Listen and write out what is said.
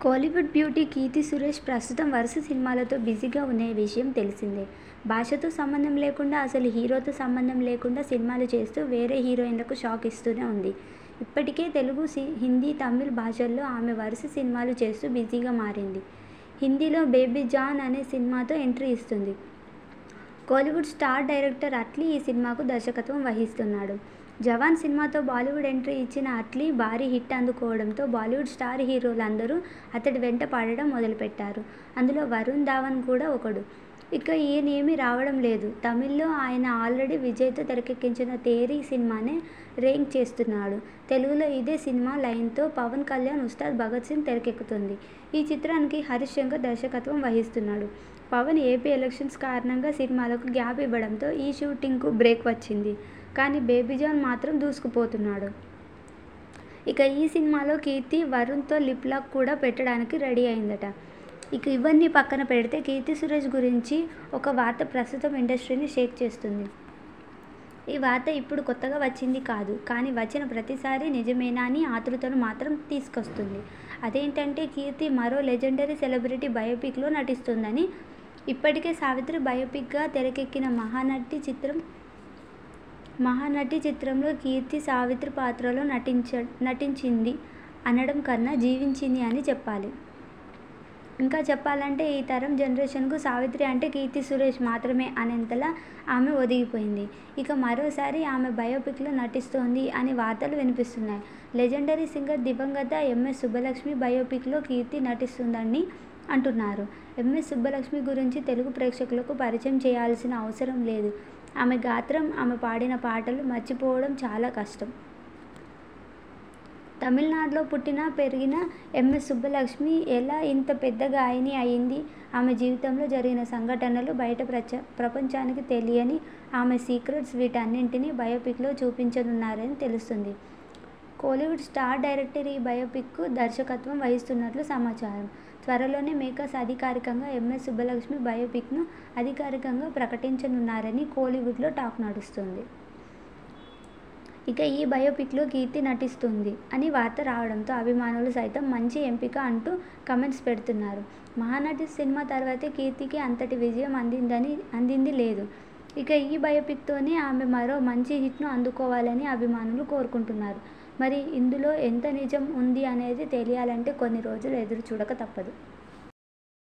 Kollywood beauty Keerthy Suresh ప్రస్తుతం వరుస సినిమాలతో బిజీగా ఉన్న విషయం తెలిసిందే. భాషతో సంబంధం లేకుండా, అసలు హీరోతో సంబంధం లేకుండా సినిమాలు చేస్తూ వేరే హీరోయిన్లకు షాక్ ఇస్తూనే ఉంది. ఇప్పటికే తెలుగు, హిందీ, తమిళ్ భాషల్లో ఆమె వరుస సినిమాలు చేస్తూ బిజీగా మారింది. హిందీలో 'బేబీ జాన్' అనే సినిమాతో ఎంట్రీ ఇస్తుంది. కోలీవుడ్ స్టార్ డైరెక్టర్ అట్లీ ఈ సినిమాకు దర్శకత్వం వహిస్తున్నాడు. 'జవాన్' సినిమాతో బాలీవుడ్ ఎంట్రీ ఇచ్చిన అట్లీ భారీ హిట్ అందుకోవడంతో బాలీవుడ్ స్టార్ హీరోలందరూ అతడి వెంట పడడం మొదలుపెట్టారు. అందులో వరుణ్ ధావన్ కూడా ఒకడు. ఇక ఈయనేమీ రావడం లేదు. తమిళ్లో ఆయన ఆల్రెడీ విజయ్తో తెరకెక్కించిన 'తేరీ' సినిమానే రీమేక్ చేస్తున్నాడు. తెలుగులో ఇదే సినిమా లైన్తో పవన్ కళ్యాణ్, ఉస్తాద్ భగత్ సింగ్ తెరకెక్కుతుంది. ఈ చిత్రానికి హరీష్ శంకర్ దర్శకత్వం వహిస్తున్నాడు. పవన్ ఏపీ ఎలక్షన్స్ కారణంగా సినిమాలకు గ్యాప్ ఇవ్వడంతో ఈ షూటింగ్కు బ్రేక్ వచ్చింది. కానీ 'బేబీ జాన్' మాత్రం దూసుకుపోతున్నాడు. ఇక ఈ సినిమాలో కీర్తి వరుణ్తో లిప్ లాక్ కూడా పెట్టడానికి రెడీ అయిందట. ఇక ఇవన్నీ పక్కన పెడితే కీర్తి సురేష్ గురించి ఒక వార్త ప్రస్తుతం ఇండస్ట్రీని షేక్ చేస్తుంది. ఈ వార్త ఇప్పుడు కొత్తగా వచ్చింది కాదు. కానీ వచ్చిన ప్రతిసారి నిజమేనా అని ఆతృతను మాత్రం తీసుకొస్తుంది. అదేంటంటే కీర్తి మరో లెజెండరీ సెలబ్రిటీ బయోపిక్లో నటిస్తుందని. ఇప్పటికే 'సావిత్రి' బయోపిక్గా తెరకెక్కిన మహానటి చిత్రంలో కీర్తి సావిత్రి పాత్రలో నటించింది అనడం కన్నా జీవించింది అని చెప్పాలి. ఇంకా చెప్పాలంటే ఈ తరం జనరేషన్కు సావిత్రి అంటే కీర్తి సురేష్ మాత్రమే అనేంతలా ఆమె ఒదిగిపోయింది. ఇక మరోసారి ఆమె బయోపిక్లో నటిస్తోంది అని వార్తలు వినిపిస్తున్నాయి. లెజెండరీ సింగర్ దివంగత ఎంఎస్ సుబ్బలక్ష్మి బయోపిక్లో కీర్తి నటిస్తుందని అంటున్నారు. ఎంఎస్ సుబ్బలక్ష్మి గురించి తెలుగు ప్రేక్షకులకు పరిచయం చేయాల్సిన అవసరం లేదు. ఆమె గాత్రం, ఆమె పాడిన పాటలు మర్చిపోవడం చాలా కష్టం. తమిళనాడులో పుట్టిన పెరిగిన ఎంఎస్ సుబ్బలక్ష్మి ఎలా ఇంత పెద్ద గాయని అయింది? ఆమె జీవితంలో జరిగిన సంఘటనలు, బయట ప్రపంచానికి తెలియని ఆమె సీక్రెట్స్ వీటన్నింటినీ బయోపిక్లో చూపించనున్నారని తెలుస్తుంది. కోలీవుడ్ స్టార్ డైరెక్టర్ ఈ బయోపిక్కు దర్శకత్వం వహిస్తున్నట్లు సమాచారం. త్వరలోనే మేకర్స్ అధికారికంగా ఎంఎస్ సుబ్బలక్ష్మి బయోపిక్ను అధికారికంగా ప్రకటించనున్నారని కోలీవుడ్లో టాక్ నడుస్తుంది. ఇక ఈ బయోపిక్లో కీర్తి నటిస్తుంది అని వార్త రావడంతో అభిమానులు సైతం మంచి ఎంపిక అంటూ కామెంట్స్ పెడుతున్నారు. మహానటి సినిమా తర్వాతే కీర్తికి అంతటి విజయం అందింది లేదు. ఇక ఈ బయోపిక్తోనే ఆమె మరో మంచి హిట్ను అందుకోవాలని అభిమానులు కోరుకుంటున్నారు. మరి ఇందులో ఎంత నిజం ఉంది అనేది తెలియాలంటే కొన్ని రోజులు ఎదురు చూడక తప్పదు.